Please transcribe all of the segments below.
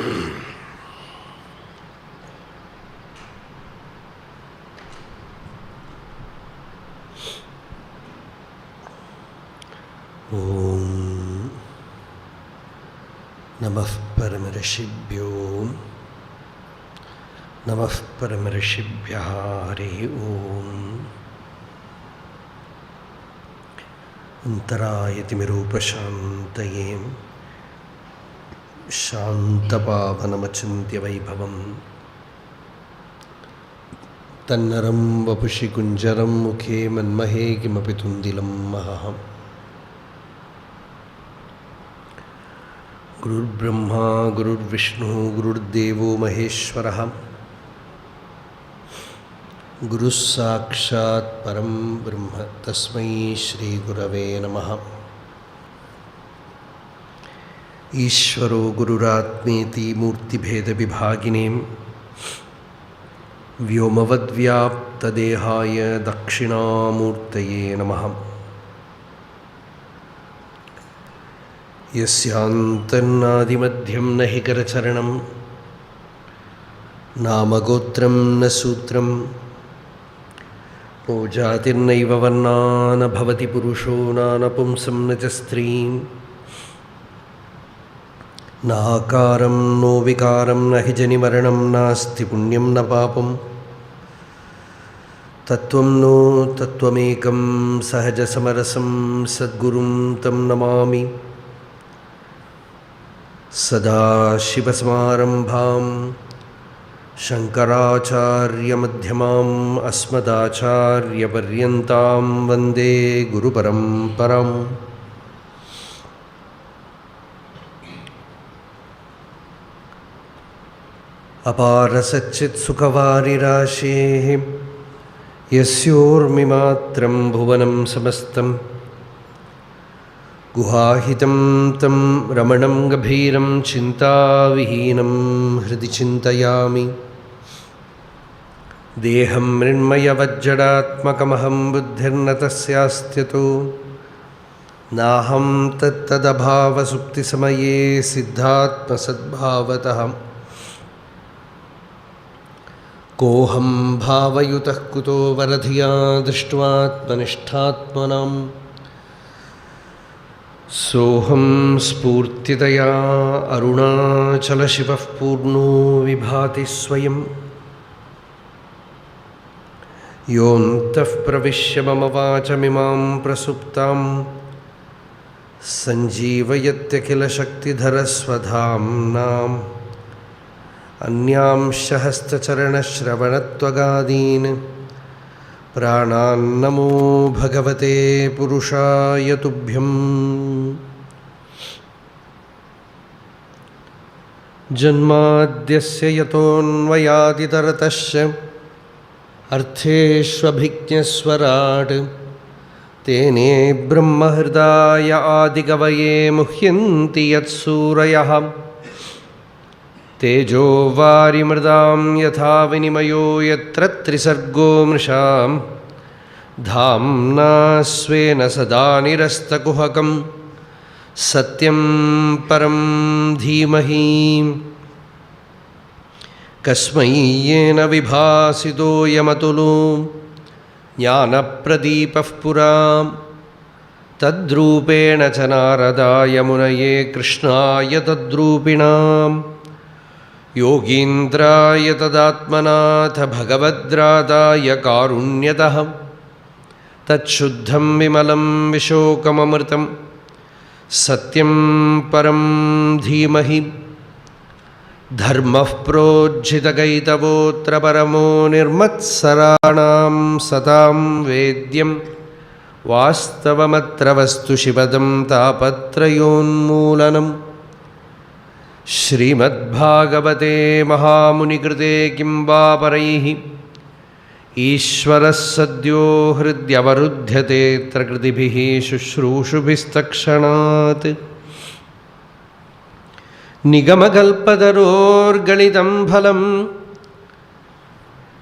ഓം നമഃ പരമഋഷിഭ്യോ നമഃ പരമഋഷിഭ്യഃ. ഹരി ഓം. അന്തരായതിമിരൂപശാന്തയേ ശാന്തപാവനമചിന്ത്യവൈഭവം തന്നരം വപുഷി കുഞ്ചരം മുഖേ മന്മഹേ കിമപി തുന്ദിലം മഹഃ. ഗുരുർബ്രഹ്മാ ഗുരുർവിഷ്ണു ഗുരുർദേവോ മഹേശ്വരഃ. ഗുരുസാക്ഷാത് പരം ബ്രഹ്മ തസ്മൈ ശ്രീ ഗുരവേ നമഃ. ഈശ്വരോ ഗുരുരാത്മേതി മൂർത്തിഭേദവിഭാഗിനേ വ്യോമവദ്വ്യാപ്തദേഹായ ദക്ഷിണാമൂർത്തയേ നമഃ. യസ്യാന്തന്നാദിമധ്യം ന ഹി കരചരണം നാമഗോത്രം ന സൂത്രം നോ ജാതിർനൈവ വർണ്ണാ ന ഭവതി പുരുഷോ നാനപുംസം ന ച സ്ത്രീം നാകാരം നോ വികാരം ന ഹി ജനിമരണം നാസ്തി പുണ്യം ന പാപം തത്വം നോ തത്വമേകം സഹജസമരസം സദ്ഗുരും തം നമാമി. സദാശിവസമാരംഭാം ശങ്കരാചാര്യമധ്യമാം അസ്മദാചാര്യപര്യന്താം വന്ദേ ഗുരുപരമ്പരാം. അപാരസച്ചിത്സുഖവാരിരാശേഃ യസ്യോർമിമാത്രം ഭുവനം സമസ്തം ഗുഹാഹിതം തം രമണം ഗഭീരം ചിന്താവിഹീനം ഹൃദി ചിന്തയാമി. ദേഹം മൃണ്മയവജ്ജഡാത്മകമഹം ബുദ്ധിർന തസ്യാസ്ത്യതോ നാഹം തത്തദഭാവസുപ്തിസമയേ സിദ്ധാത്മസദ്ഭാവതഃ. കോഹം ഭാവയുതഃ കുതോ വരധിയാ ദൃഷ്ട്വാത്മനിഷ്ഠാത്മനാം സോഹം സ്ഫൂർത്തിതയാ അരുണാചലശിവഃ പൂർണ്ണോ വിഭാതി സ്വയം. യോऽന്തഃ പ്രവിശ്യ മമ വാചമിമാം പ്രസുപ്താം സഞ്ജീവയത്യഖിലശക്തിധരസ്വധാംനാം അന്യാംശ ഹസ്തചരണശ്രവണത്വഗാദീൻ പ്രാണാന്നമോ ഭഗവതേ പുരുഷായ തുഭ്യം. ജന്മാദ്യസ്യ യതോऽന്വയാദിതരതശ്ച അർത്ഥേഷ്വഭിജ്ഞസ്വരാട് തേനേ ബ്രഹ്മഹൃദായ ആദികവയേ മുഹ്യന്തി യത്സൂരയഃ. തേജോ വാരിമൃതാം യഥാ വിനിമയോ യത്ര ത്രിസർഗോ മൃഷാം ധാംനാ സ്വേന സദാ നിരസ്തകുഹകം സത്യം പരം ധീമഹി. കസ്മൈ യേന വിഭാസിതോയമതുലോ ജ്ഞാനപ്രദീപഃ പുരാ തദ്രൂപേണ ച നാരദായ മുനയേ കൃഷ്ണായ തദ്രൂപിണാം യോഗീന്ദ്രായ തദാത്മനാഥ ഭഗവദ്രാധായ കാരുണ്യതഃ. തച്ഛുദ്ധം വിമലം വിശോകമമൃതം സത്യം പരം ധീമഹി. ധർമ്മഃ പ്രോജ്झितകൈതവോത്ര പരമോ നിർമത്സരാണാം സതാം വേദ്യം വാസ്തവമത്ര വസ്തു ശിവദം താപത്രയോന്മൂലനം. ശ്രീമദ്ഭാഗവതേ മഹാമുനികൃതേ കിം വാ പരൈഃ ഈശ്വരഃ സദ്യോ ഹൃദ്യവരുധ്യതേത്ര കൃതിഭിഃ ശുശ്രൂഷുഭിസ്തക്ഷണാത്. നിഗമകൽപതരോർഗളിതം ഫലം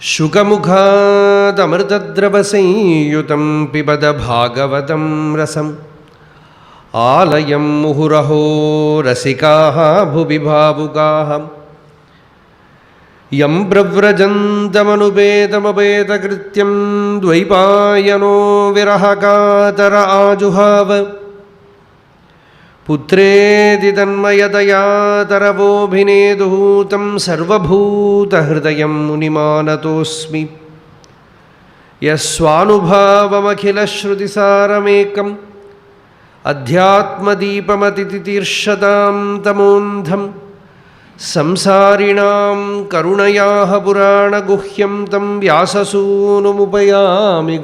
ശുകമുഖാദമൃതദ്രവസംയുതം പിബത ഭാഗവതം രസം. आलयं मुहुरहो रसिकाः भुवि भावुकाः यं प्रव्रजन्तमनुपेतमपेतकृत्यं द्वैपायनो विरहकातर आजुहाव पुत्रेति तन्मयतया तरवोऽभिनेदुः तं सर्वभूतहृदयं मुनिमानतोऽस्मि यस्वानुभावमखिलश्रुतिसारमेकम् अध्यात्मदीपमतितितीर्षतां तमोन्धं संसारिणां करुणयाः पुराणगुह्यं तं व्याससूनुमुपयामि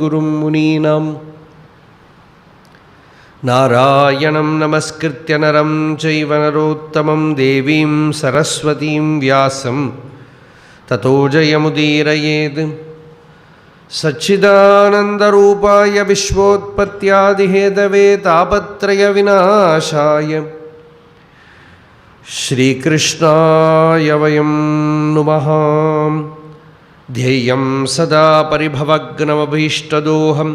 गुरुं मुनीनाम् नारायणं नमस्कृत्य नरं चैव नरोत्तमं देवीं सरस्वतीं व्यासं ततो जयमुदीरयेत् सच्चिदानन्दरूपाय विश्वोत्पत्त्यादिहेतवे तापत्रयविनाशाय श्रीकृष्णाय वयं नुमः ध्येयं सदा परिभवग्नमभीष्टदोहं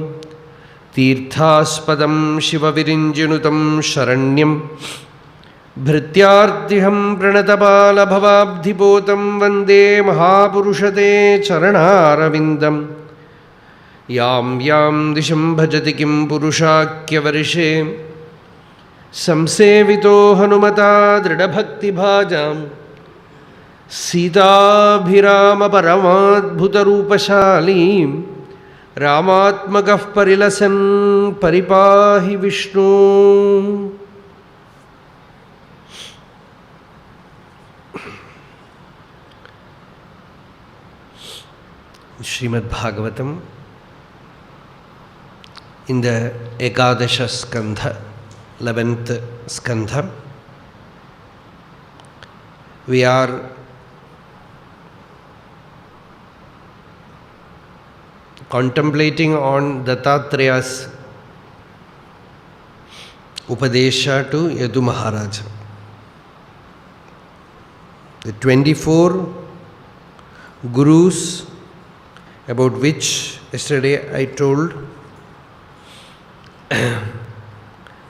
तीर्थास्पदं शिवविरिञ्जिनुतं शरण्यं भृत्यार्तिहं प्रणतबालभवाब्धिपोतं वन्दे महापुरुषते चरणारविन्दं यां यां दिशं भजति किं पुरुषाख्यवर्षे संसेवितो हनुमता दृढभक्तिभाजां सीताभिरामपरमाद्भुतरूपशालीं रामात्मकः परिलसन् परिपाहि Vishnu. Srimad Bhagavatam in the Ekadasha Skanda, 11th Skanda, we are contemplating on Dattatreya's Upadesha to Yadu Maharaj. The 24 Gurus about which yesterday I told,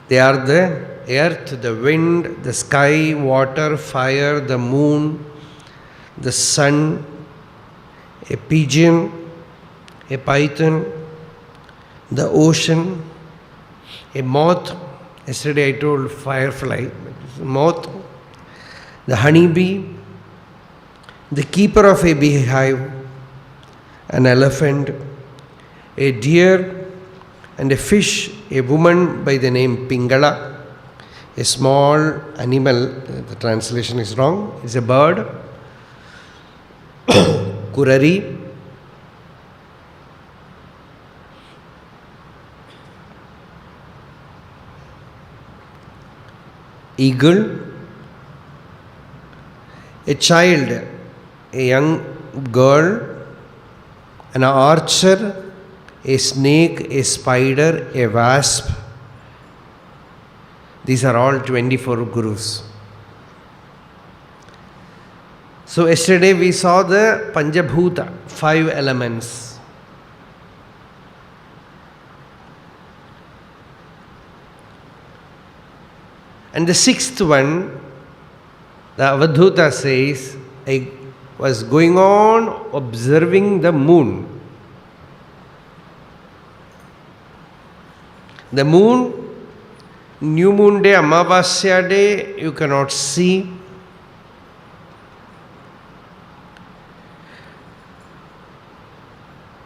they are the earth, the wind, the sky, water, fire, the moon, the sun, a pigeon, a python, the ocean, a moth, yesterday I told firefly, moth, the honeybee, the keeper of a beehive, an elephant, a deer, and a fish, a woman by the name Pingala, a small animal, the translation is wrong, is a bird, Kurari, eagle, a child, a young girl, an archer, a snake, a spider, a wasp. These are all 24 gurus. So yesterday we saw the Panchabhuta, 5 elements. And the 6th one, the Avadhuta says, I was going on observing the moon. The moon, new moon day, Amavasya day, you cannot see.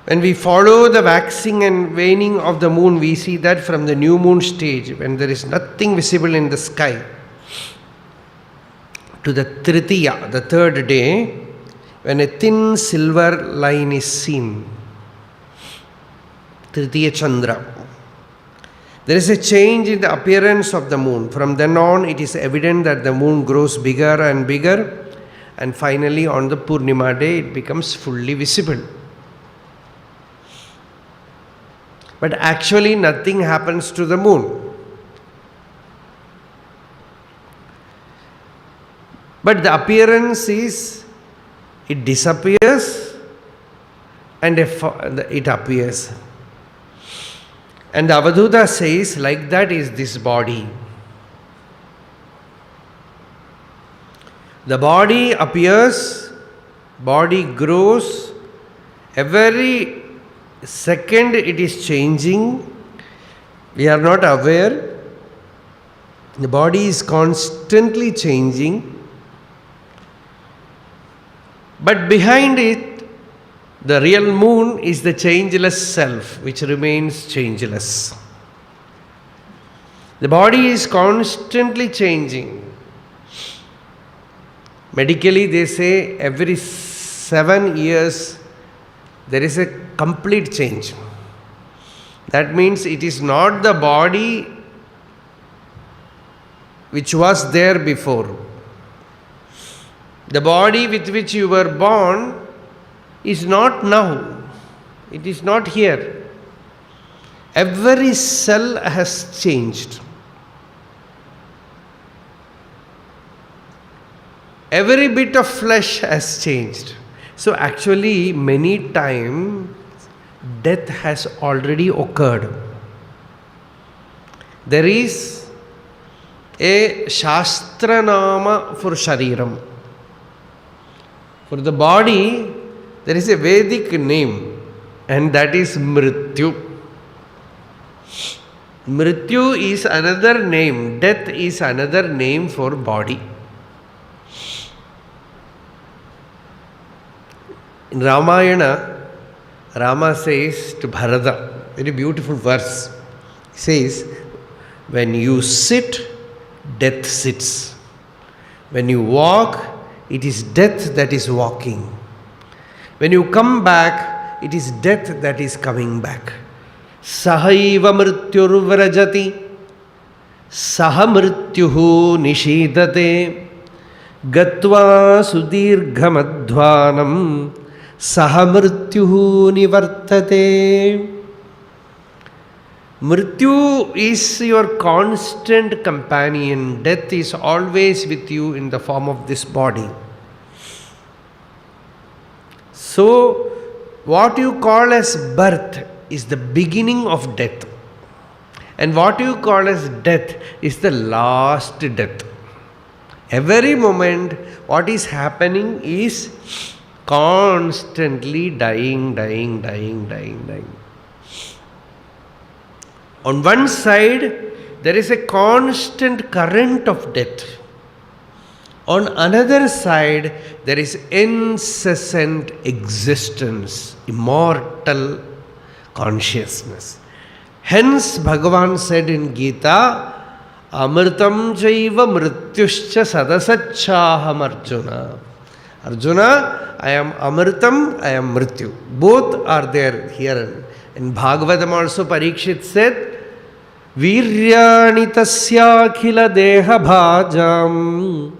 When we follow the waxing and waning of the moon, we see that from the new moon stage, when there is nothing visible in the sky, to the Tritiya, the 3rd day, when a thin silver line is seen, Tritiya Chandra. There is a change in the appearance of the moon. From then on, it is evident that the moon grows bigger and bigger, and finally on the Purnima day, it becomes fully visible. But actually nothing happens to the moon. But the appearance is, it disappears and it appears. And the Avadhuta says, like that is this body. The body appears, body grows, every second it is changing. We are not aware. The body is constantly changing. But behind it, the real moon is the changeless self, which remains changeless. The body is constantly changing. Medically, they say every 7 years there is a complete change. That means it is not the body which was there before. The body with which you were born is not now. It is not here. Every cell has changed. Every bit of flesh has changed. So actually, many times, death has already occurred. There is a Shastra Nama for Shariram. For the body, there is a Vedic name, and that is Mrityu. Mrityu is another name. Death is another name for body. In Ramayana, Rama says to Bharata, very beautiful verse. He says, when you sit, death sits. When you walk, it is death that is walking. When you come back, it is death that is coming back. Sahaiva mrityurvrajati, saha mrityuhu nishidate, gatva sudirghamadhvanam, saha mrityuhu nivartate. Mrityu is your constant companion. Death is always with you in the form of this body. So, what you call as birth is the beginning of death. And what you call as death is the last death. Every moment, what is happening is constantly dying. On one side, there is a constant current of death. On another side, there is incessant existence, immortal consciousness. Hence, Bhagavan said in Gita, Amritam jaiva mrityuscha sadasachaham Arjuna. Arjuna, I am Amritam, I am Mrityu. Both are there here. In Bhagavatam also Parikshit said, Viryani tasyakhila deha bhajam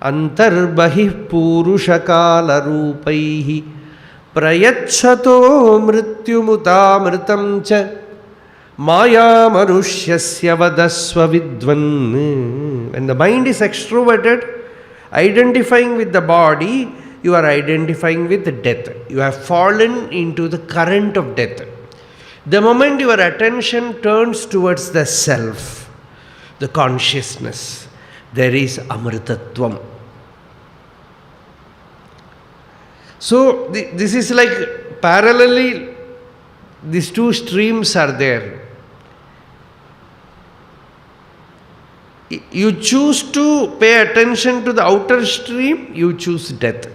antarbahih purushakala rupaihi prayachato mrityumutamritam cha maya manushyasya vadasva vidvan. When the mind is extroverted, identifying with the body, you are identifying with death. You have fallen into the current of death. The moment your attention turns towards the self, the consciousness, there is Amritatvam. So, this is like parallelly, these two streams are there. You choose to pay attention to the outer stream, you choose death.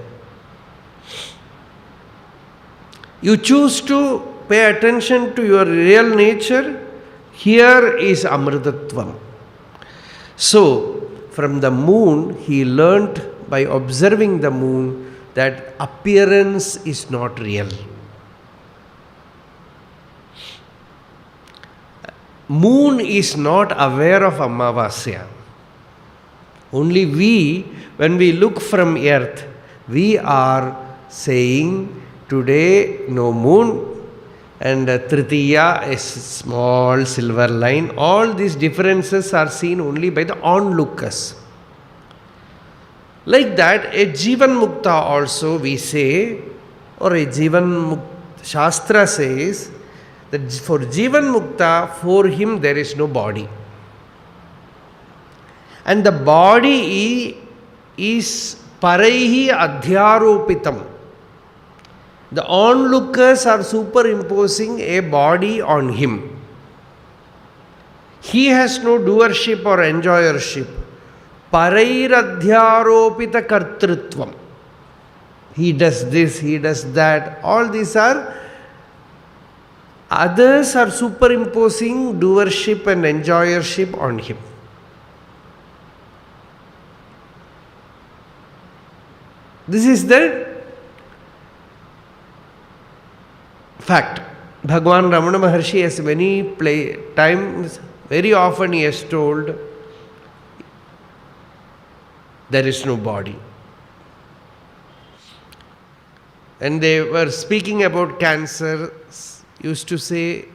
You choose to pay attention to your real nature, here is Amritatvam. So, from the moon, he learnt by observing the moon that appearance is not real. Moon is not aware of Amavasya. Only we, when we look from earth, we are saying, today no moon, and Tritiya is small silver line. All these differences are seen only by the onlookers. Like that, a Jivan Mukta also we say, or a Jivan Mukta, Shastra says, that for Jivan Mukta, for him there is no body. And the body is paraihi adhyaropitam. The onlookers are superimposing a body on him. He has no doership or enjoyership. Parairadhyaropita kartrutvam. He does this, he does that. All these are, others are superimposing doership and enjoyership on him. This is the fact. Bhagavan Ramana Maharshi has many times, very often he has told, there is no body. And they were speaking about cancer, used to say,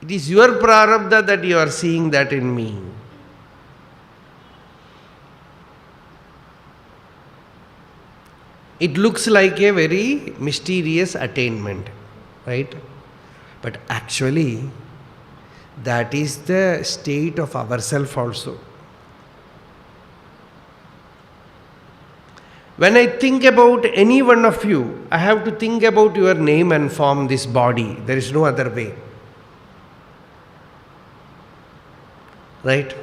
it is your prarabdha that you are seeing that in me. It looks like a very mysterious attainment, right? But actually, that is the state of ourself also. When I think about any one of you, I have to think about your name and form, this body. There is no other way. Right?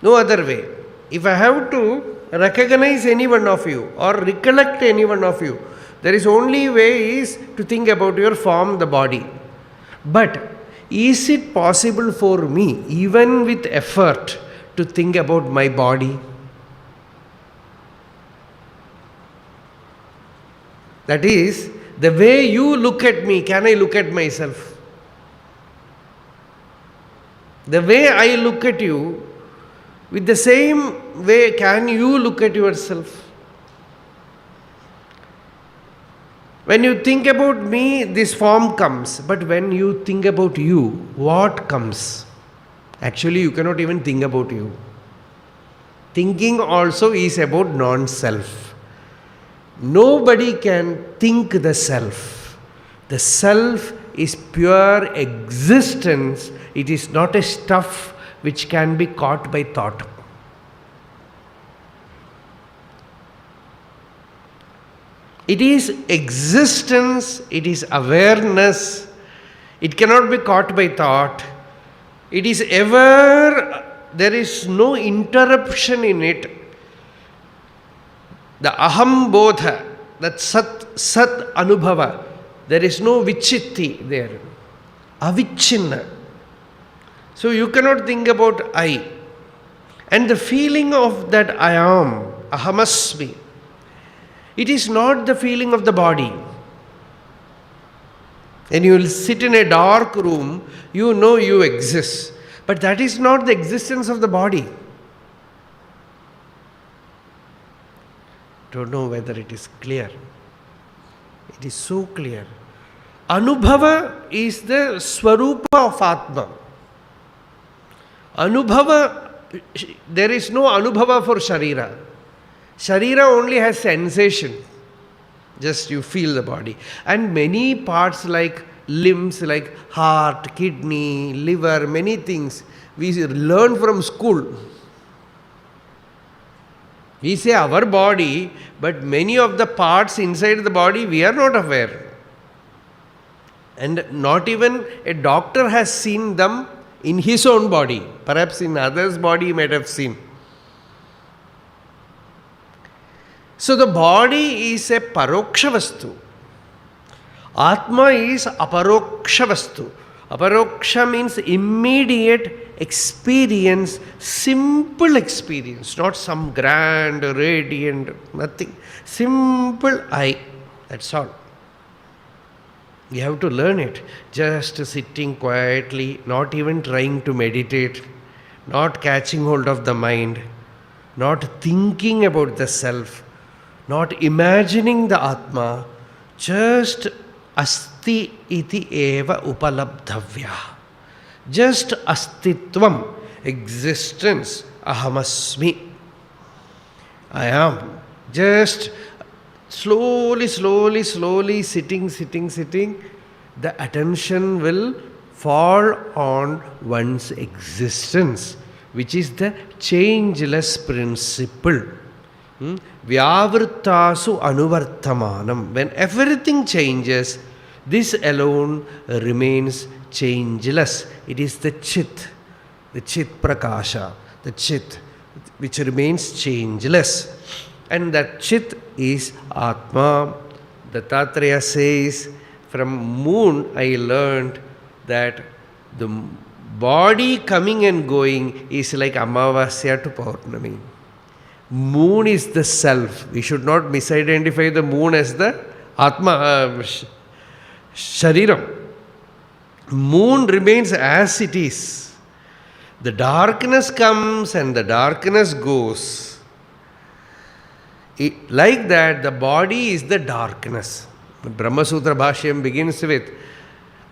No other way. If I have to recognize any one of you or recollect any one of you, there is only way is to think about your form, the body. But is it possible for me, even with effort, to think about my body? That is, the way you look at me, can I look at myself? The way I look at you, with the same way, can you look at yourself? When you think about me, this form comes. But when you think about you, what comes? Actually, you cannot even think about you. Thinking also is about non-self. Nobody can think the self. The self is pure existence. It is not a stuff which can be caught by thought. It is existence, it is awareness. It cannot be caught by thought. It is ever, there is no interruption in it. The aham bodha, that sat anubhava, there is no vichitti there. Avichinna. So you cannot think about I. And the feeling of that I am, ahamasmi, it is not the feeling of the body. And you will sit in a dark room, you know you exist. But that is not the existence of the body. Don't know whether it is clear. It is so clear. Anubhava is the swarupa of Atma. Anubhava, there is no anubhava for Sharira. Sharira only has sensation. Just you feel the body. And many parts like limbs, like heart, kidney, liver, many things we learn from school. We say our body, but many of the parts inside the body we are not aware. And not even a doctor has seen them in his own body. Perhaps in others' body he might have seen. So the body is a paroksha vastu. Atma is aparoksha vastu. Aparoksha means immediate experience, simple experience, not some grand, radiant, nothing. Simple I, that's all. You have to learn it. Just sitting quietly, not even trying to meditate, not catching hold of the mind, not thinking about the self, not imagining the Atma, just asti iti eva upalabdhavya. Just astitvam, existence, ahamasmi. I am. Just slowly, sitting, the attention will fall on one's existence. which is the changeless principle. Vyavrittasu anuvartamanam. When everything changes, this alone remains changeless. It is the Chit Prakasha, the Chit, which remains changeless. And that Chit is Atma. Dattatreya says, from moon I learned that the body coming and going is like Amavasya to Paurnami. Moon is the self. We should not misidentify the moon as the Atma, Shariram. Moon remains as it is. The darkness comes and the darkness goes. Like that, the body is the darkness. The Brahma Sutra Bhashyam begins with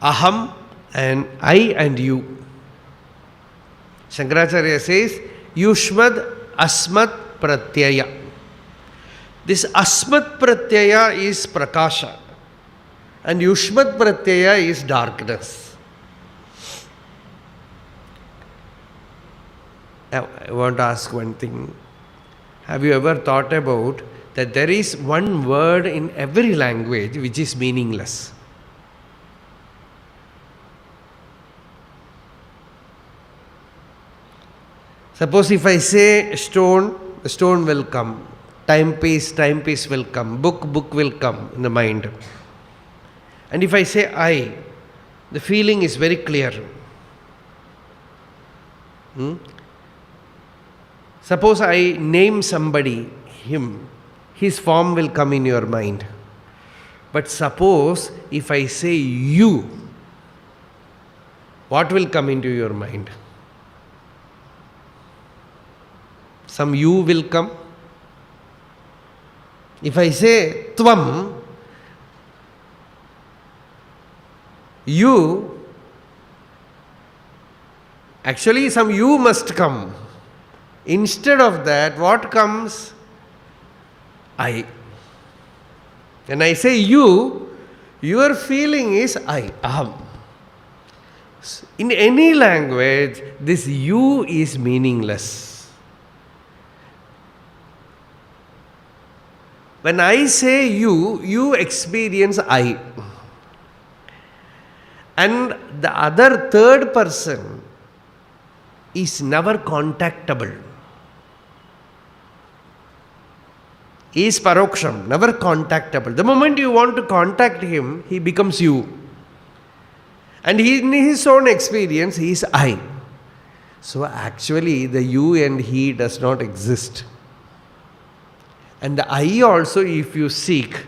Aham and I and you. Shankaracharya says, Yushmad Asmat Pratyaya. This Asmat Pratyaya is Prakasha and Yushmat Pratyaya is darkness. Now, I want to ask one thing. Have you ever thought about that there is one word in every language which is meaningless? Suppose if I say stone, the stone will come. Timepiece will come. Book will come in the mind. And if I say I, the feeling is very clear. Suppose I name somebody, him, his form will come in your mind. But suppose if I say you, what will come into your mind? Some you will come. If I say tvam, you, actually some you must come. Instead of that, what comes? I. When I say you, your feeling is I, aham. In any language, this you is meaningless. When I say you experience I. And the other third person is never contactable. He is paroksham, never contactable. The moment you want to contact him, he becomes you. And he, in his own experience, he is I. So actually, the you and he does not exist. And the I also, if you seek,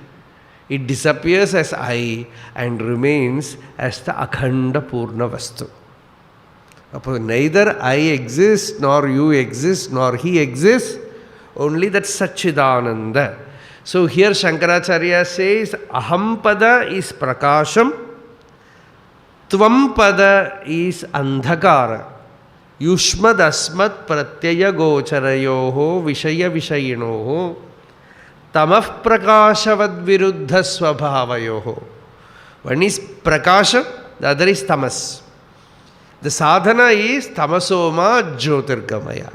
it disappears as I and remains as the Akhanda Purna Vastu. Neither I exist, nor you exist, nor he exists. Only that Satchidananda. So here Shankaracharya says, Ahampada is Prakasham, Tvampada is Andhakara, Yushmad Asmat Pratyaya Gocharayoho Vishaya Vishayinoho, Tamah Prakashavad Viruddha Swabhavayoho. One is Prakasha, the other is Tamas. The sadhana is Tamasoma Jyotirgamaya.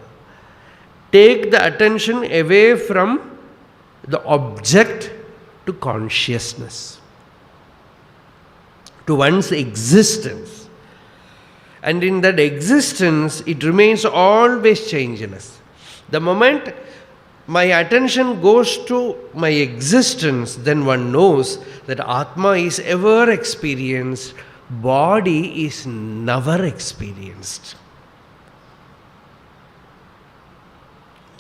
Take the attention away from the object to consciousness, to one's existence. And in that existence, it remains always changeless. The moment my attention goes to my existence, then one knows that Atma is ever experienced, body is never experienced.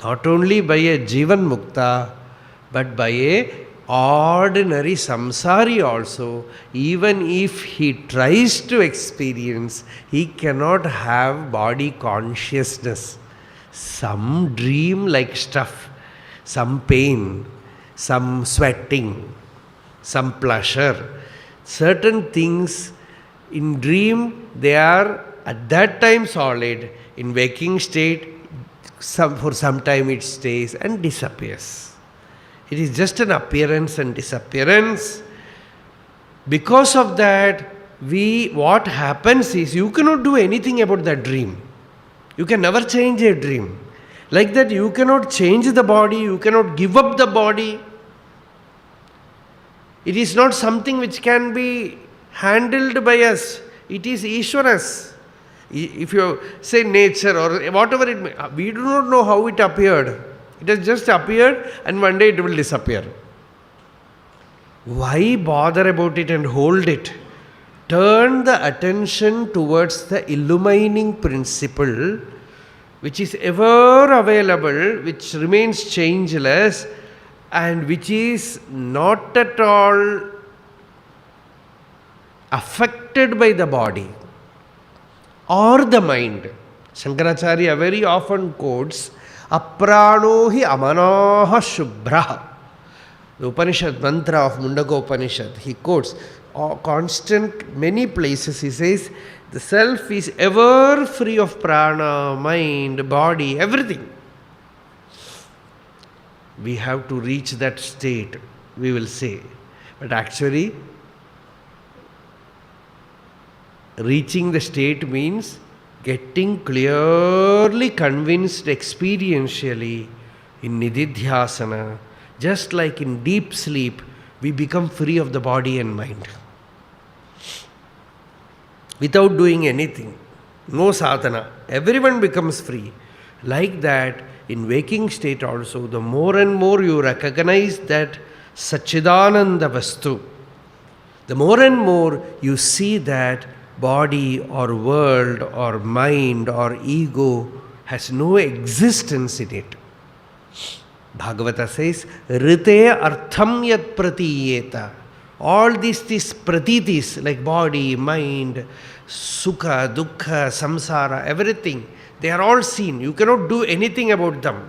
Not only by a Jivan Mukta, but by a ordinary samsari also. Even if he tries to experience, he cannot have body consciousness. Some dream-like stuff, some pain, some sweating, some pleasure. Certain things in dream, they are at that time solid. In waking state, for some time it stays and disappears. It is just an appearance and disappearance. Because of that, what happens is, you cannot do anything about that dream. You can never change a dream. Like that, you cannot change the body, you cannot give up the body. It is not something which can be handled by us. It is Ishwara's. If you say nature or whatever it may, we do not know how it appeared. It has just appeared and one day it will disappear. Why bother about it and hold it? Turn the attention towards the illumining principle which is ever available, which remains changeless, and which is not at all affected by the body or the mind. Shankaracharya very often quotes, Aprano hi amanaha shubhra. The Upanishad mantra of Mundaka Upanishad, he quotes constant, many places he says, the self is ever free of prana, mind, body, everything. We have to reach that state, we will say. But actually, reaching the state means getting clearly convinced experientially in nididhyasana. Just like in deep sleep, we become free of the body and mind. Without doing anything, no sadhana, everyone becomes free. Like that, in waking state also, the more and more you recognize that Satchidananda Vastu, the more and more you see that body or world or mind or ego has no existence in it. Bhagavata says, Rite artham yat pratiyeta. All these pratitis like body, mind, sukha, dukkha, samsara, everything, they are all seen. You cannot do anything about them.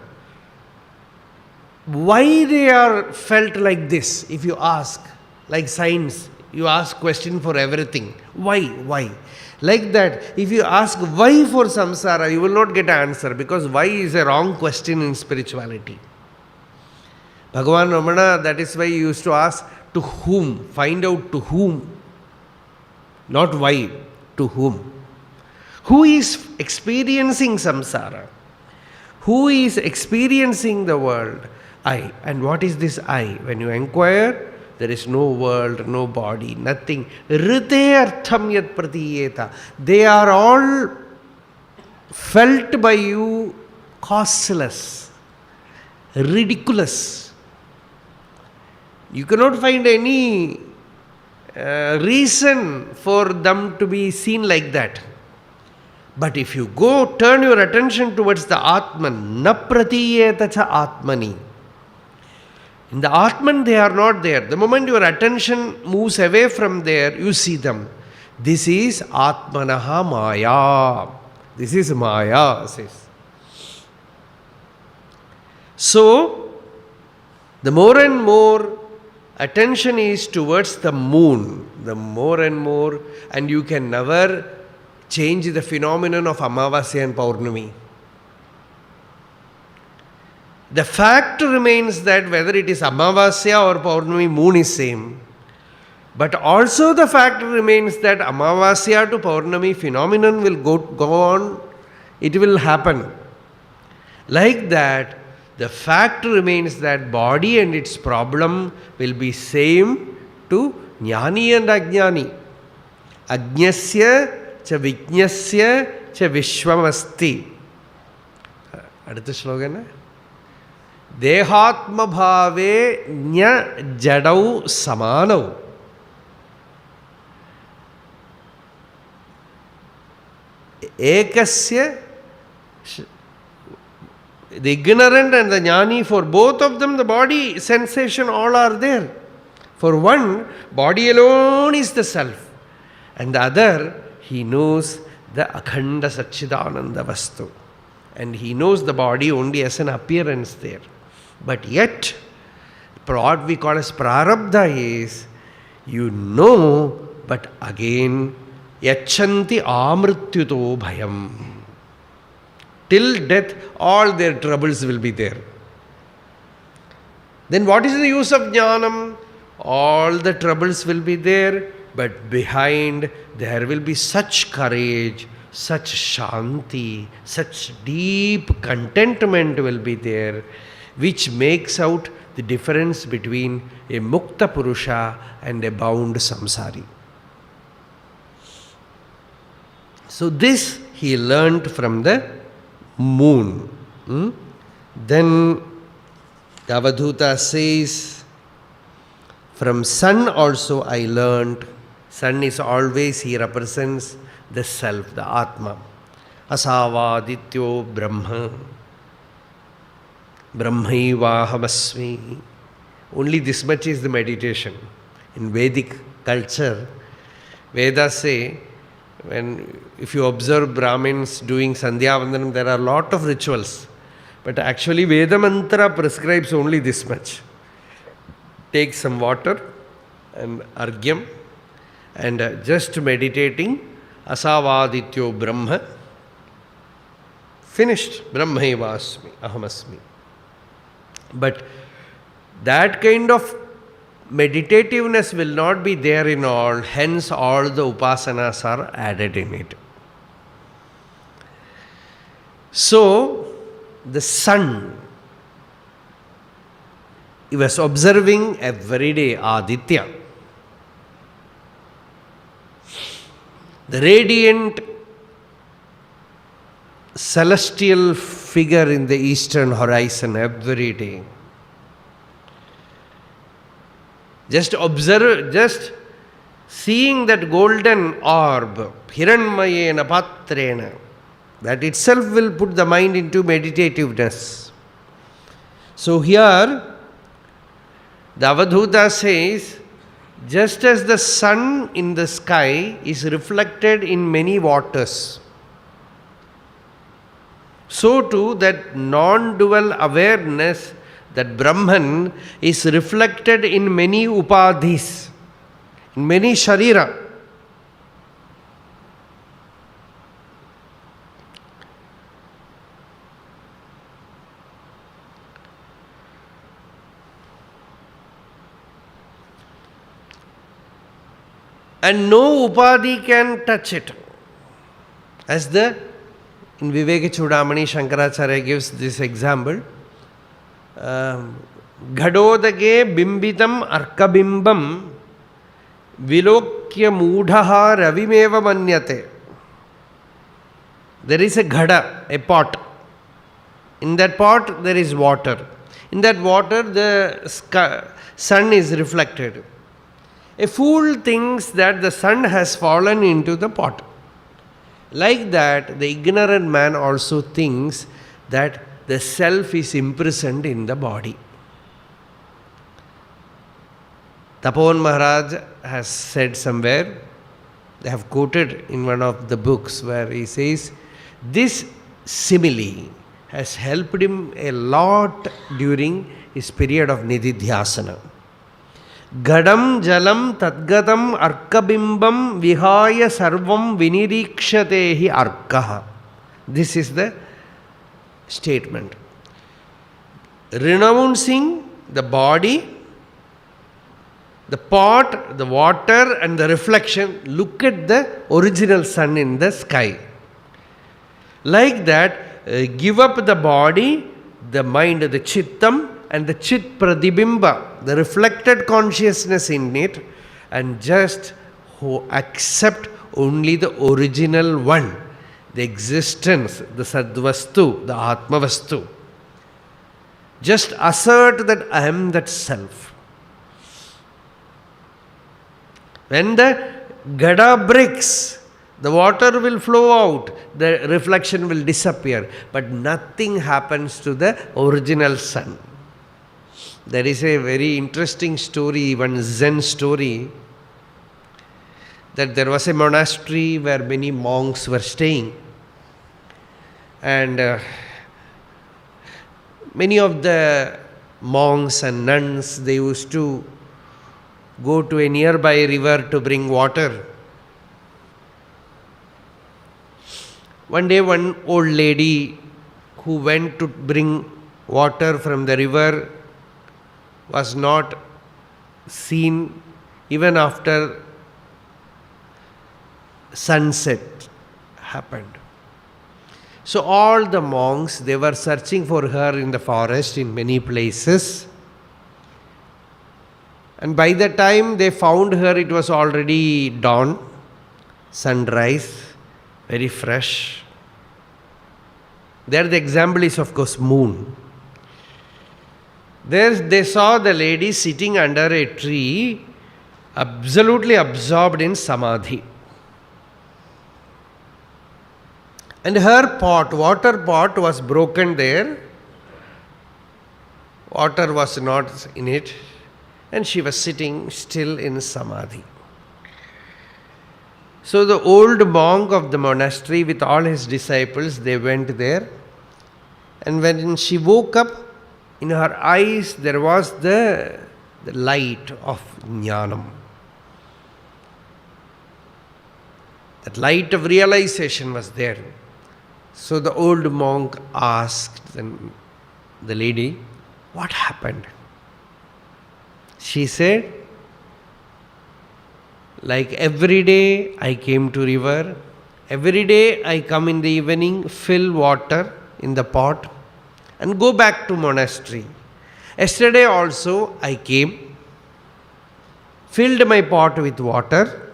Why they are felt like this? If you ask, like science, you ask question for everything. Why? Why? Like that, if you ask why for samsara, you will not get an answer, because why is a wrong question in spirituality. Bhagavan Ramana, that is why he used to ask to whom, find out to whom, not why, to whom. Who is experiencing samsara? Who is experiencing the world? I. And what is this I? When you inquire, there is no world, no body, nothing. Rite artham yat pratiyeta. They are all felt by you costless, ridiculous. You cannot find any reason for them to be seen like that. But if you go, turn your attention towards the Atman, na pratiyeta cha Atmani. In the Atman, they are not there. The moment your attention moves away from there, you see them. This is Atmanaha Maya. This is Maya, says. So, the more and more attention is towards the moon, the more and more, and you can never change the phenomenon of Amavasya and Paurnami. The fact remains that whether it is Amavasya or Paurnami, moon is same. But also the fact remains that Amavasya to Paurnami phenomenon will go on, it will happen. Like that, the fact remains that body and its problem will be same to Jnani and Ajnani. Ajnasya cha Vijnasya cha Vishwamasti. Adutha slogana? Dehatma bhave nya jadau samanau. Ekasya, the ignorant and the jnani, for both of them the body sensation all are there. For one, body alone is the self, and the other, he knows the akhanda Satchidananda Vastu, and he knows the body only as an appearance there. But yet, what we call as prarabdha is, you know, but again, yachanti amrityuto bhayam. Till death, all their troubles will be there. Then what is the use of jnanam? All the troubles will be there, but behind there will be such courage, such shanti, such deep contentment will be there, which makes out the difference between a mukta purusha and a bound samsari. So this he learnt from the moon. Then the Avadhuta says, from sun also I learnt. Sun is always, he represents the self, the Atma. Asavadityo Brahma. Brahmaivahamasmi. Only this much is the meditation. In Vedic culture, Vedas say, if you observe Brahmins doing Sandhya Vandanam, there are a lot of rituals. But actually Veda Mantra prescribes only this much. Take some water and argyam and just meditating, Asavadityo Brahma, finished, Brahmaivasmi, Ahamasmi. But that kind of meditativeness will not be there in all, hence all the upasanas are added in it. So, the sun, he was observing every day Aditya. The radiant celestial figure in the eastern horizon every day. Just observe, just seeing that golden orb, Hiranmayena Patrena, that itself will put the mind into meditativeness. So here, the Avadhuta says, just as the sun in the sky is reflected in many waters, so too that non-dual awareness, that Brahman, is reflected in many upadhis, in many sharira. And no upadhi can touch it. As in Viveka Chudamani, Shankaracharya gives this example. Ghadodage bimbitam arkabimbam vilokya mudhaha ravimeva manyate. There is a ghada, a pot. In that pot there is water. In that water the sun is reflected. A fool thinks that the sun has fallen into the pot. Like that, the ignorant man also thinks that the self is imprisoned in the body. Tapovan Maharaj has said somewhere, they have quoted in one of the books where he says, this simile has helped him a lot during his period of Nididhyasana. Gadam jalam tadgatam arkabimbam vihaya sarvam vinirikshatehi arkaha. This is the statement. Renouncing the body, the pot, the water and the reflection, look at the original sun in the sky. Like that, give up the body, the mind, the chittam, and the chit pradibimba, the reflected consciousness in it, and just accept only the original one, the existence, the sadvastu, the atmavastu. Just assert that I am that self. When the gada breaks, the water will flow out, the reflection will disappear, but nothing happens to the original sun. There is a very interesting story, one Zen story, that there was a monastery where many monks were staying. And many of the monks and nuns, they used to go to a nearby river to bring water. One day, one old lady who went to bring water from the river was not seen even after sunset happened? So all the monks, they were searching for her in the forest in many places. And by the time they found her, it was already dawn, sunrise, very fresh. There the example is of course moon. There they saw the lady sitting under a tree, absolutely absorbed in samadhi. And her pot, water pot was broken there. Water was not in it. And she was sitting still in samadhi. So the old monk of the monastery with all his disciples, they went there. And when she woke up, in her eyes there was the light of jnanam. That light of realization was there. So the old monk asked the lady, what happened? She said, like every day I came to river, every day I come in the evening, fill water in the pot and go back to monastery. Yesterday also I came, filled my pot with water.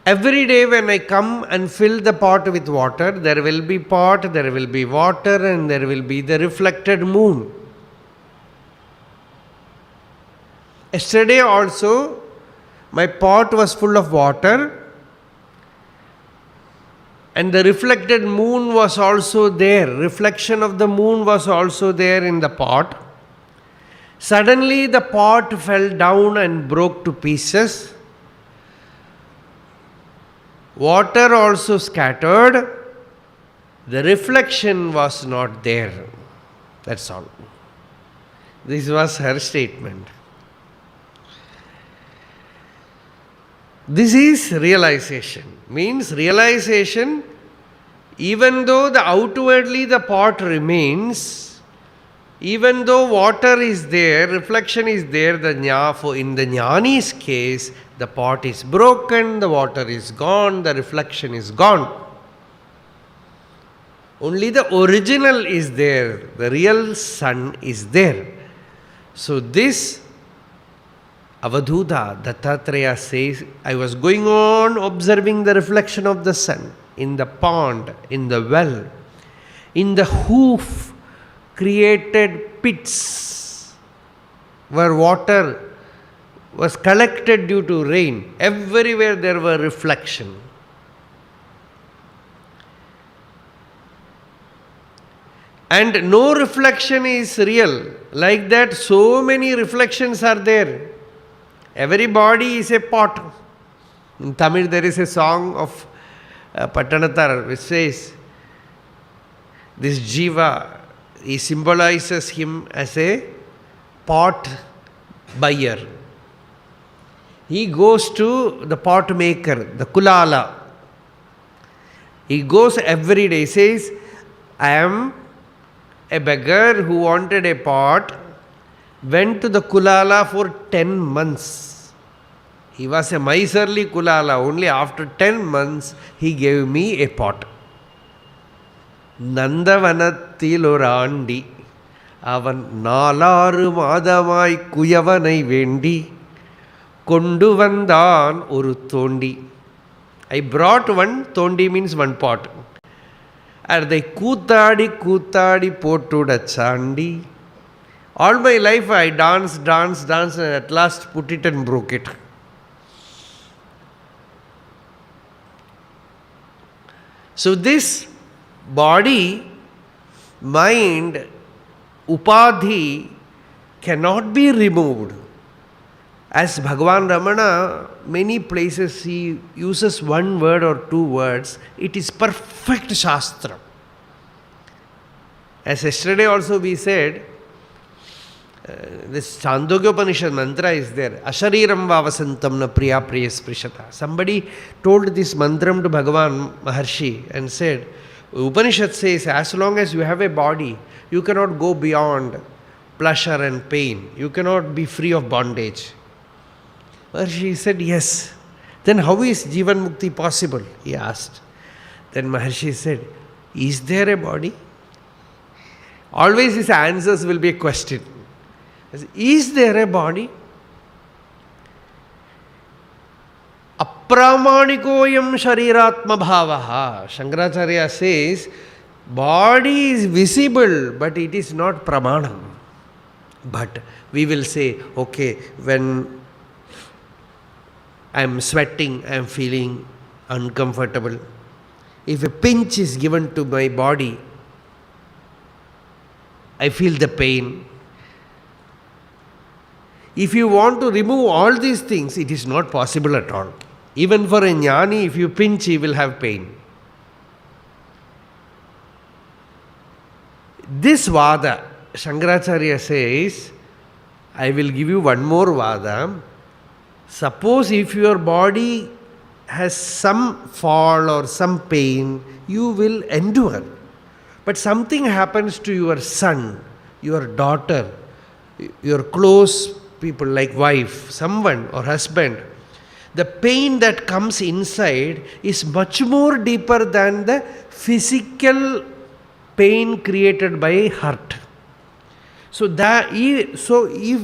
Every day when I come and fill the pot with water, there will be pot, there will be water, and there will be the reflected moon. Yesterday also, my pot was full of water, and the reflected moon was also there. Reflection of the moon was also there in the pot. Suddenly the pot fell down and broke to pieces. Water also scattered. The reflection was not there. That's all. This was her statement. This is realization. Means realization, even though outwardly the pot remains, even though water is there, reflection is there, in the jnani's case, the pot is broken, the water is gone, the reflection is gone. Only the original is there, the real sun is there. So this Avadhuta, Dattatreya says, I was going on observing the reflection of the sun in the pond, in the well, in the hoof created pits where water was collected due to rain. Everywhere there were reflection. And no reflection is real. Like that, so many reflections are there. Every body is a pot. In Tamil there is a song of Pattanathar which says, this Jiva, he symbolizes him as a pot buyer. He goes to the pot maker, the kulala. He goes every day. He says, I am a beggar who wanted a pot, went to the kulala for 10 months. He was a miserly kulala. Only after 10 months he gave me a pot. Nandavanathilorandi avan nalaru madamai kuyavanai vendi kondu vandan oru thondi. I brought one, thondi means one pot. And they கூத்தாடி போட்டுட Chandy. All my life I danced and at last put it and broke it. So this body, mind, upadhi cannot be removed. As Bhagavan Ramana, many places he uses one word or two words. It is perfect Shastra. As yesterday also we said, this Chandogya Upanishad mantra is there. Ashariram vavasantam na priya priyas prishata. Somebody told this mantram to Bhagavan Maharshi and said, Upanishad says, as long as you have a body, you cannot go beyond pleasure and pain. You cannot be free of bondage. Maharshi said, yes, Then how is Jivan Mukti possible? He asked. Then Maharshi said, is there a body? Always his answers will be a question. Is there a body? Apramanikoyam shariratma bhavaha. Shankaracharya says, body is visible, but it is not pramanam. But we will say, okay, when I am sweating, I am feeling uncomfortable. If a pinch is given to my body, I feel the pain. If you want to remove all these things, it is not possible at all. Even for a jnani, if you pinch, he will have pain. This vada, Shankaracharya says, I will give you one more vada. Suppose if your body has some fall or some pain, you will endure. But something happens to your son, your daughter, your close people like wife, someone or husband. The pain that comes inside is much more deeper than the physical pain created by hurt. So if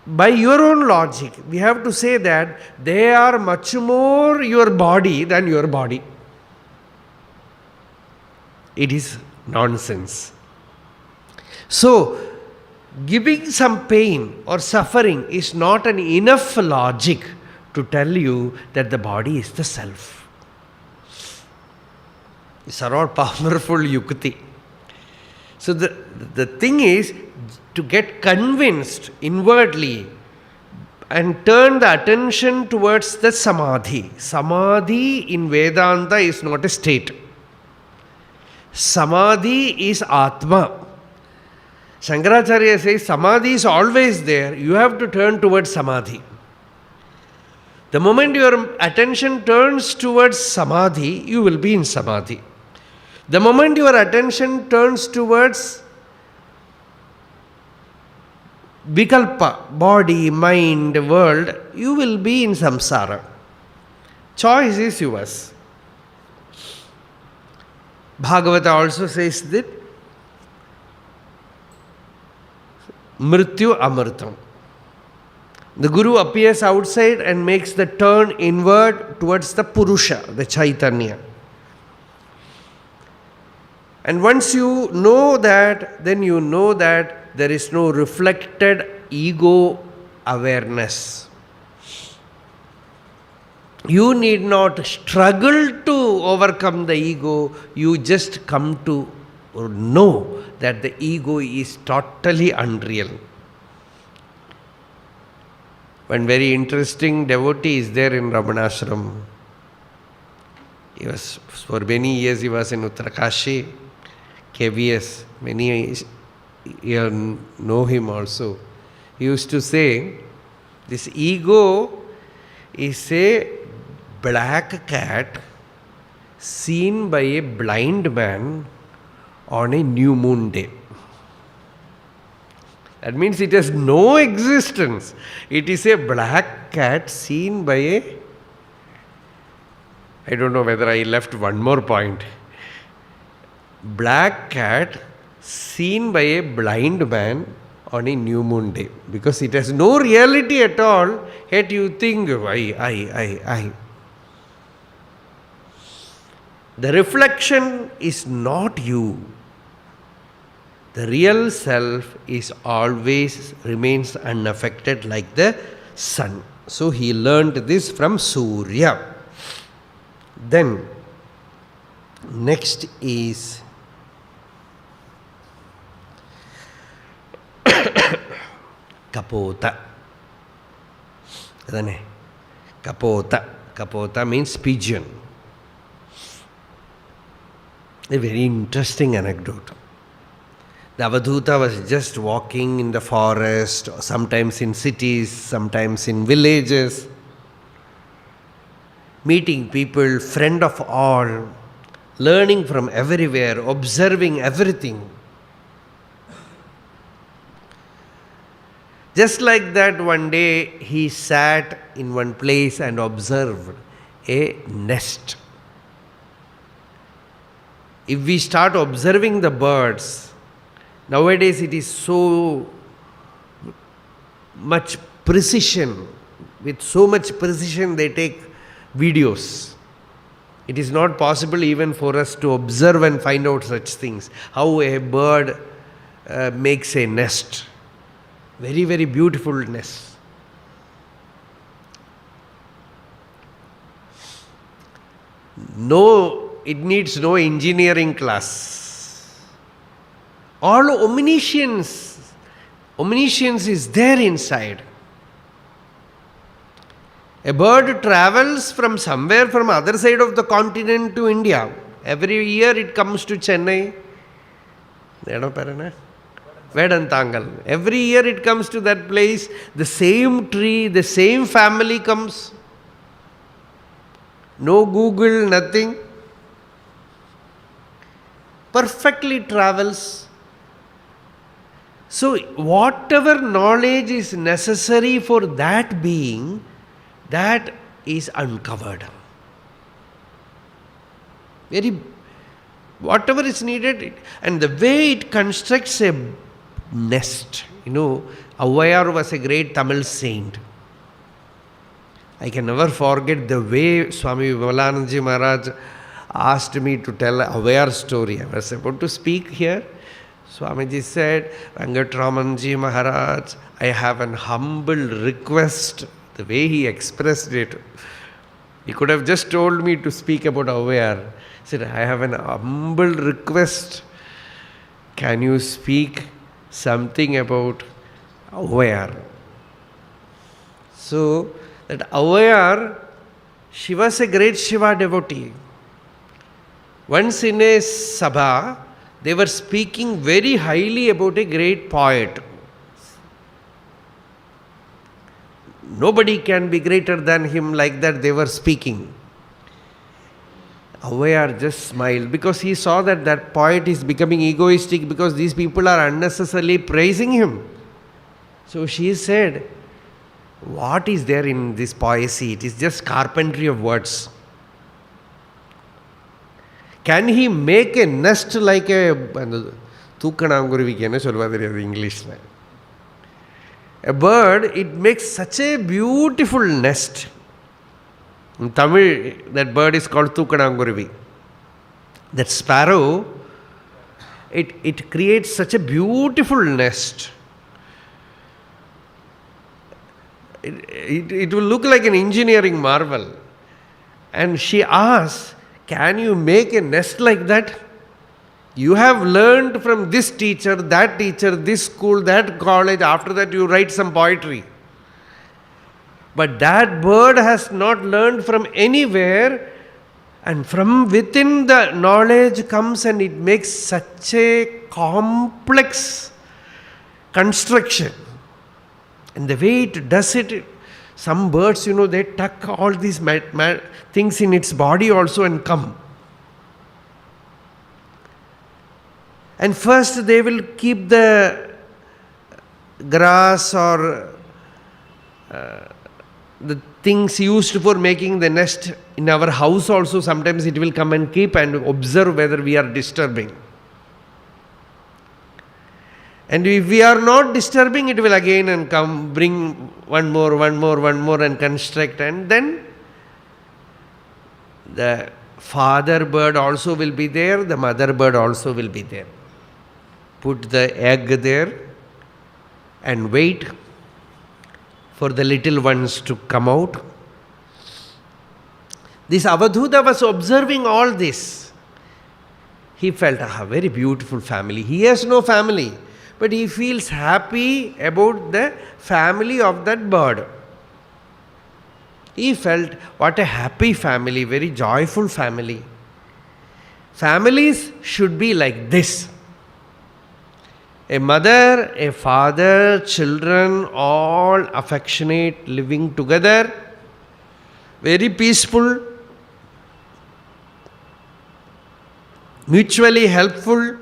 by your own logic, we have to say that they are much more your body than your body. It is nonsense. So, giving some pain or suffering is not an enough logic to tell you that the body is the self. These are all powerful yukti. So the thing is to get convinced inwardly and turn the attention towards the samadhi. Samadhi in Vedanta is not a state. Samadhi is Atma. Shankaracharya says Samadhi is always there. You have to turn towards Samadhi. The moment your attention turns towards Samadhi, you will be in Samadhi. The moment your attention turns towards Vikalpa, body, mind, world, you will be in samsara. Choice is yours. Bhagavata also says that Mrityu Amritam. The Guru appears outside and makes the turn inward towards the Purusha, the Chaitanya. And once you know that, then you know that there is no reflected ego awareness. You need not struggle to overcome the ego. You just come to know that the ego is totally unreal. One very interesting devotee is there in Ramanashram. For many years he was in Uttarakashi, KVS. Many you know him also. He used to say, this ego is a black cat seen by a blind man on a new moon day. That means it has no existence. It is a black cat seen by a... I don't know whether I left one more point. Black cat seen by a blind man on a new moon day. Because it has no reality at all, yet you think, I. The reflection is not you. The real self is always remains unaffected like the sun. So he learned this from Surya. Then next is Kapota. Kapota. Kapota means pigeon. A very interesting anecdote. The Avadhuta was just walking in the forest, sometimes in cities, sometimes in villages, meeting people, friend of all, learning from everywhere, observing everything. Just like that, one day he sat in one place and observed a nest. If we start observing the birds, nowadays it is so much precision, with so much precision they take videos. It is not possible even for us to observe and find out such things. How a bird makes a nest. Very, very beautiful nest. No, it needs no engineering class. All omniscience is there inside. A bird travels from somewhere from other side of the continent to India. Every year it comes to Chennai. Vedantangal. Every year it comes to that place. The same tree, the same family comes. No Google, nothing. Perfectly travels. So whatever knowledge is necessary for that being, that is uncovered. Whatever is needed, and the way it constructs a nest. Avayar was a great Tamil saint. I can never forget the way Swami Vimalanandaji Maharaj asked me to tell Avayar story. I was about to speak here. Swamiji said, Venkataramanji Maharaj, I have an humble request. The way he expressed it, he could have just told me to speak about Avayar. He said, I have an humble request. Can you speak something about Avayar? So, that Avayar, she was a great Shiva devotee. Once in a sabha, they were speaking very highly about a great poet. Nobody can be greater than him, like that they were speaking. Avayar just smiled because he saw that that poet is becoming egoistic because these people are unnecessarily praising him. So she said, what is there in this poesy? It is just carpentry of words. Can he make a nest like a English? A bird, it makes such a beautiful nest. In Tamil, that bird is called Thukananguruvi. That sparrow, it creates such a beautiful nest. It will look like an engineering marvel. And she asked, can you make a nest like that? You have learned from this teacher, this school, that college. After that you write some poetry. But that bird has not learned from anywhere, and from within the knowledge comes and it makes such a complex construction. And the way it does it, some birds, they tuck all these things in its body also and come. And first they will keep the grass or the things used for making the nest in our house also. Sometimes it will come and keep and observe whether we are disturbing. And if we are not disturbing, it will again and come, bring one more and construct. And then the father bird also will be there, the mother bird also will be there. Put the egg there and wait for the little ones to come out. This Avadhuta was observing all this. He felt, very beautiful family. He has no family, but he feels happy about the family of that bird. He felt, what a happy family, very joyful family. Families should be like this. A mother, a father, children, all affectionate, living together, very peaceful, mutually helpful,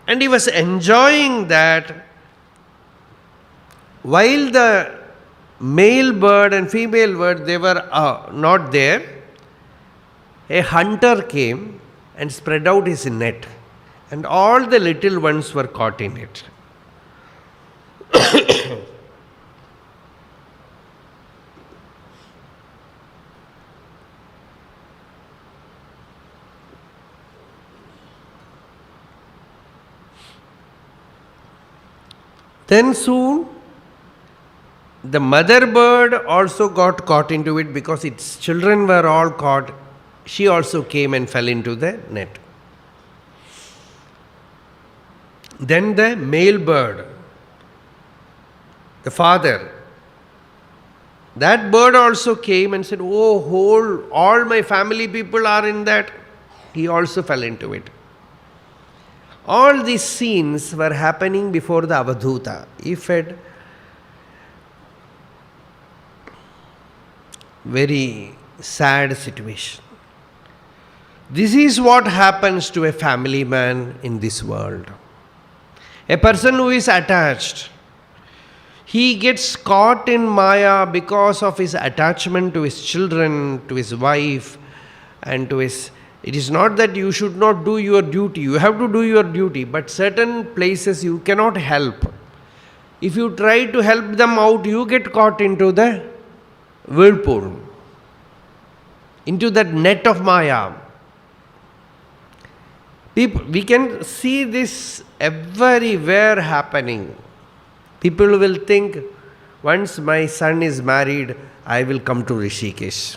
and he was enjoying that while the male bird and female bird, they were not there, a hunter came and spread out his net, and all the little ones were caught in it. Then soon, the mother bird also got caught into it because its children were all caught. She also came and fell into the net. Then the male bird, the father, that bird also came and said, "Oh, all my family people are in that." He also fell into it. All these scenes were happening before the Avadhuta. He fed. Very sad situation. This is what happens to a family man in this world. A person who is attached, he gets caught in Maya because of his attachment to his children, to his wife, and to his. It is not that you should not do your duty. You have to do your duty, but certain places you cannot help. If you try to help them out, you get caught into the whirlpool, into that net of Maya. We can see this everywhere happening. People will think, once my son is married, I will come to Rishikesh.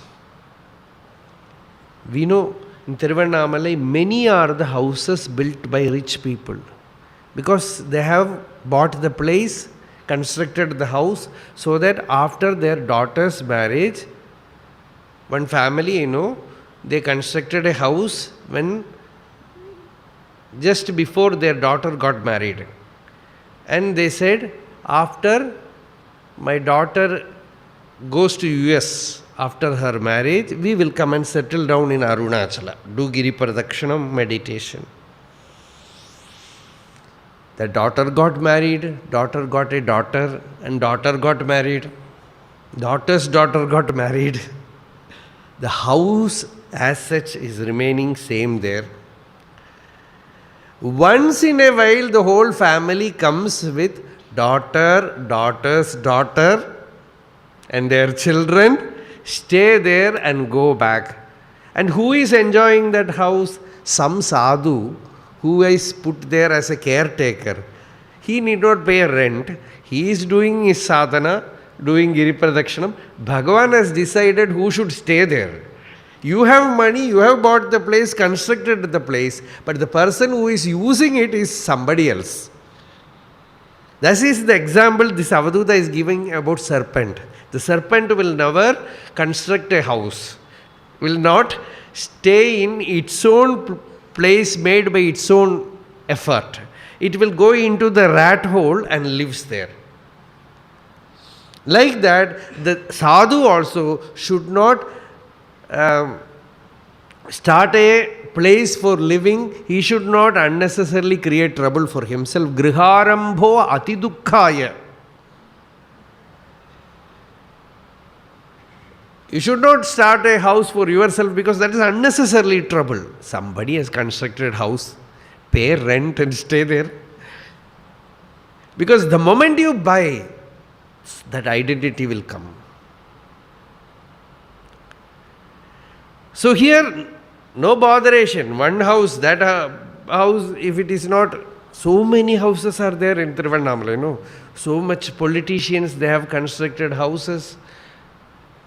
We know in Tiruvannamalai, many are the houses built by rich people because they have bought the place, constructed the house, so that after their daughter's marriage, one family, they constructed a house when just before their daughter got married. And they said, after my daughter goes to US after her marriage, we will come and settle down in Arunachala, do Giri Pradakshinam meditation. The daughter got married, daughter got a daughter, and daughter got married. Daughter's daughter got married. The house as such is remaining same there. Once in a while, the whole family comes with daughter, daughter's daughter, and their children, stay there and go back. And who is enjoying that house? Some sadhu who is put there as a caretaker. He need not pay rent. He is doing his sadhana, doing Giri Pradakshinam. Bhagavan has decided who should stay there. You have money, you have bought the place, constructed the place, but the person who is using it is somebody else. This is the example this Avadhuta is giving about serpent. The serpent will never construct a house, will not stay in its own place made by its own effort. It will go into the rat hole and lives there. Like that, the sadhu also should not start a place for living. He should not unnecessarily create trouble for himself. Griharambho atidukkaya. You should not start a house for yourself because that is unnecessarily trouble. Somebody has constructed a house, pay rent and stay there. Because the moment you buy, that identity will come. So here, no botheration. One house, that house, if it is not, so many houses are there in Tiruvannamalai, so much politicians, they have constructed houses.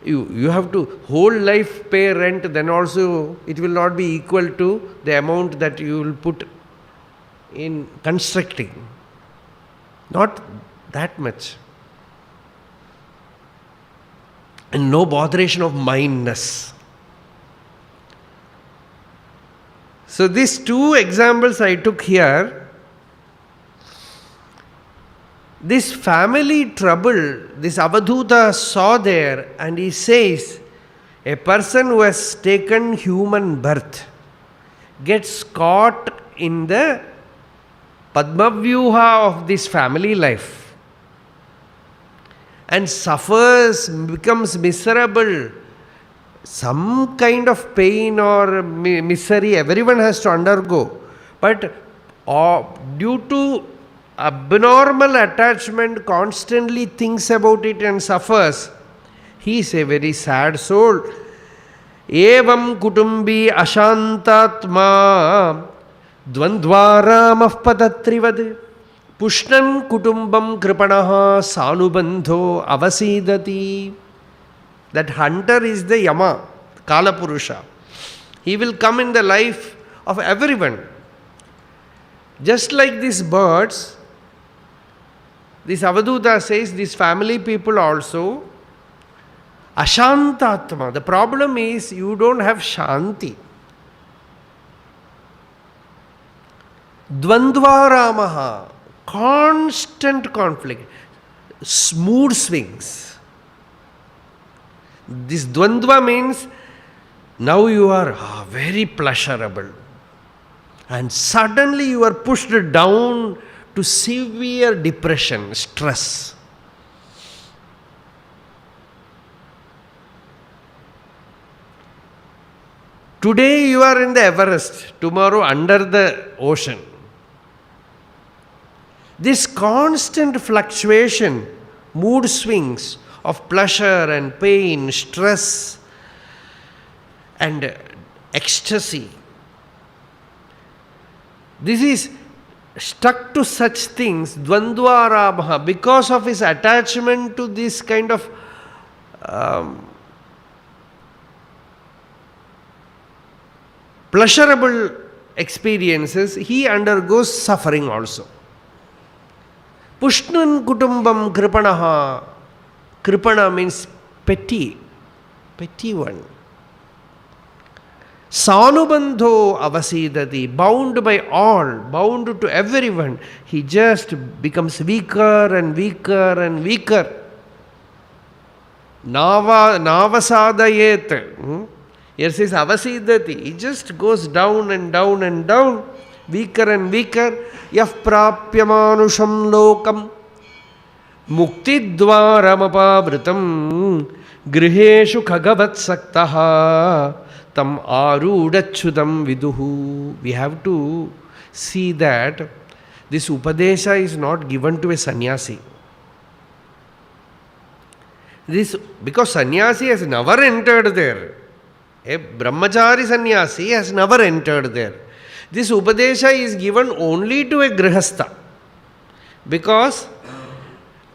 You have to whole life pay rent, then also it will not be equal to the amount that you will put in constructing. Not that much. And no botheration of mindness. So these two examples I took here. This family trouble, this Avadhuta saw there, and he says, a person who has taken human birth gets caught in the Padmavyuha of this family life. and suffers, becomes miserable. Some kind of pain or misery everyone has to undergo. But due to abnormal attachment, constantly thinks about it and suffers, he is a very sad soul. Evam kutumbi ashantatma dvandvaramah padatrivad pushnan kutumbam kripanaha sanubandho avasidati. That hunter is the Yama, Kala Purusha. He will come in the life of everyone. Just like these birds, this Avaduta says, these family people also, Ashantatma. The problem is you don't have Shanti. Dvandvaramaha, constant conflict, mood swings. This Dvandva means now you are very pleasurable and suddenly you are pushed down to severe depression, stress. Today you are in the Everest, tomorrow under the ocean. This constant fluctuation, mood swings of pleasure and pain, stress and ecstasy. This is stuck to such things, Dvandvaramaha, because of his attachment to this kind of pleasurable experiences, he undergoes suffering also. Pushnan kutumbam kripanaha. Kripana means petty one. Sanubandho avasidati, bound by all, bound to everyone. He just becomes weaker and weaker and weaker. Navasadayet. Here says avasidati. He just goes down and down and down, weaker and weaker. Yaf prapyamanusham lokam muktidvaramapavritam griheshu khagavat saktaha tam arudachudam viduhu. We have to see that this Upadesha is not given to a sannyasi. Because sannyasi has never entered there. A brahmachari sannyasi has never entered there. This Upadesha is given only to a grihastha. Because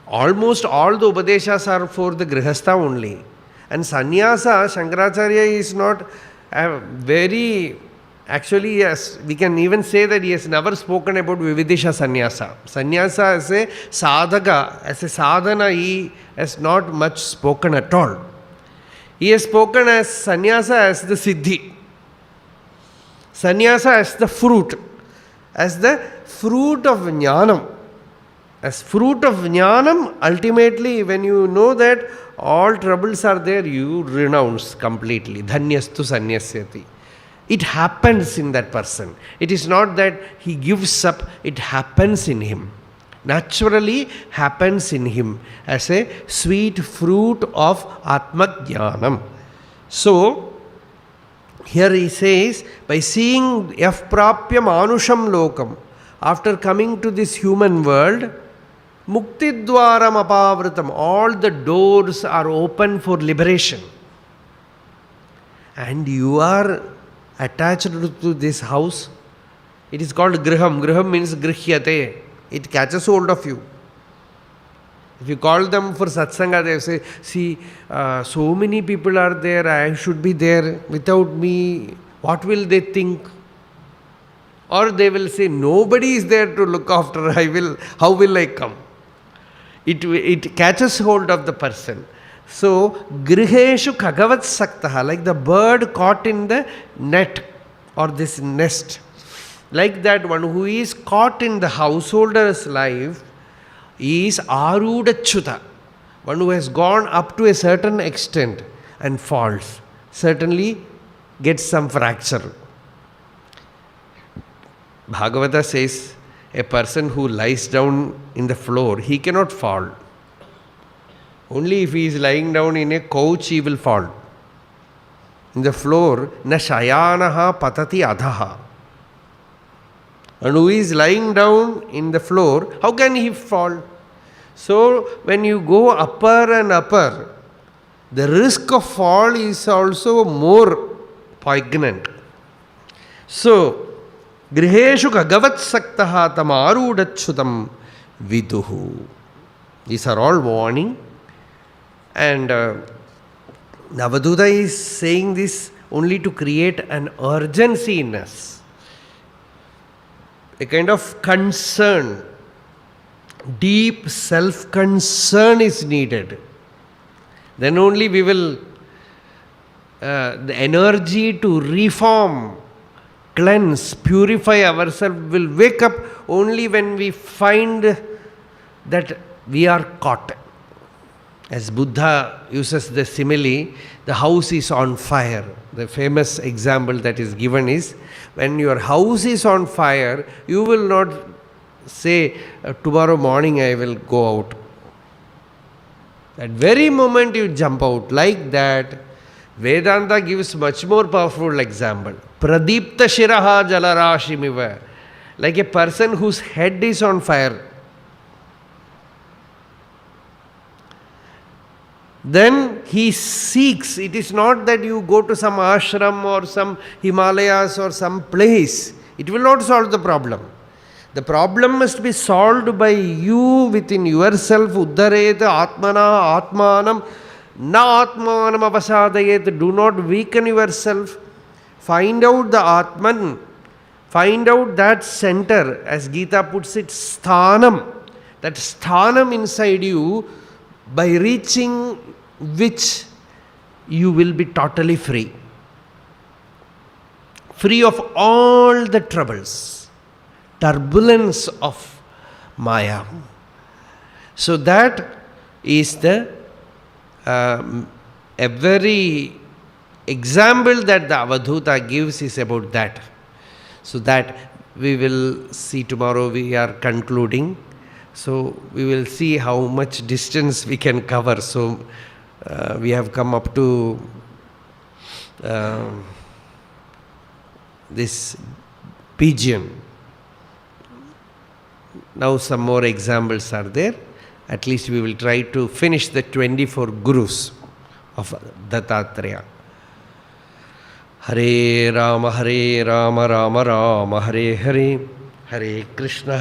almost all the Upadeshas are for the grihastha only. And sannyasa, Shankaracharya is not very, actually yes, we can even say that he has never spoken about Vividisha sannyasa. Sannyasa as a sadhaka, as a sadhana, he has not much spoken at all. He has spoken as sannyasa as the siddhi. Sannyasa as the fruit of jnanam. As fruit of jnanam, ultimately when you know that all troubles are there, you renounce completely. Dhanyastu sanyasyati. It happens in that person. It is not that he gives up, it happens in him. Naturally happens in him as a sweet fruit of Atma Jnanam. So, here he says, by seeing yaf prapya manusham lokam, after coming to this human world, muktidvaram apavritam, all the doors are open for liberation. And you are attached to this house. It is called griham. Griham means grihyate. It catches hold of you. If you call them for satsanga, they say, see, so many people are there, I should be there. Without me, what will they think? Or they will say, nobody is there to look after, how will I come? It catches hold of the person. So, griheshu khagavat saktaha, like the bird caught in the net or this nest. Like that one who is caught in the householder's life is arudachyuta, one who has gone up to a certain extent and falls, certainly gets some fracture. Bhagavata says, a person who lies down in the floor, he cannot fall. Only if he is lying down in a couch, he will fall. In the floor, na shayanaha patati adhaha. And who is lying down in the floor, how can he fall? So, when you go upper and upper, the risk of fall is also more poignant. So, griheshu kagavat saktaha tam arudachyutam viduhu. These are all warning. And Navaduta is saying this only to create an urgency in us. A kind of concern, deep self-concern is needed. Then only we will, the energy to reform, cleanse, purify ourselves will wake up only when we find that we are caught. As Buddha uses the simile, the house is on fire. The famous example that is given is, when your house is on fire, you will not say, tomorrow morning I will go out. That very moment you jump out. Like that, Vedanta gives much more powerful example. Pradipta shiraha jalarashimiva. Like a person whose head is on fire. Then he seeks. It is not that you go to some ashram or some Himalayas or some place. It will not solve the problem. The problem must be solved by you within yourself. Uddaret atmana atmanam na atmanam avasadayet. Do not weaken yourself. Find out the Atman. Find out that center. As Gita puts it, sthanam. That sthanam inside you, by reaching which you will be totally free. Free of all the troubles, turbulence of Maya. So that is the every example that the Avadhuta gives is about that. So that we will see tomorrow. We are concluding. So we will see how much distance we can cover. So we have come up to this pigeon. Now some more examples are there. At least we will try to finish the 24 gurus of Dattatreya. Hare Rama, Rama Rama, Hare Hare. Hare Krishna,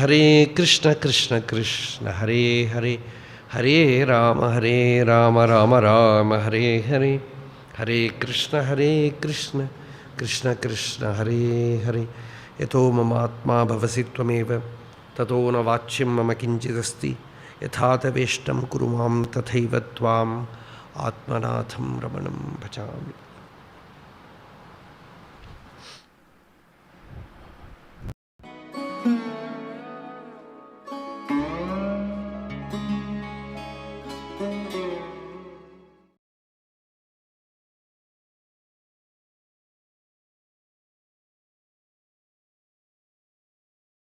Krishna Krishna, Hare Hare. Hare Rama, Rama Rama, Hare Hare. Hare Krishna, Krishna Krishna, Hare Hare. Yato mamatma bhavasi tvameva, tato na vachyam mama kinchidasti, yathata veshtam kurumam tathaiva tvam, atmanatham ramanam bhajami.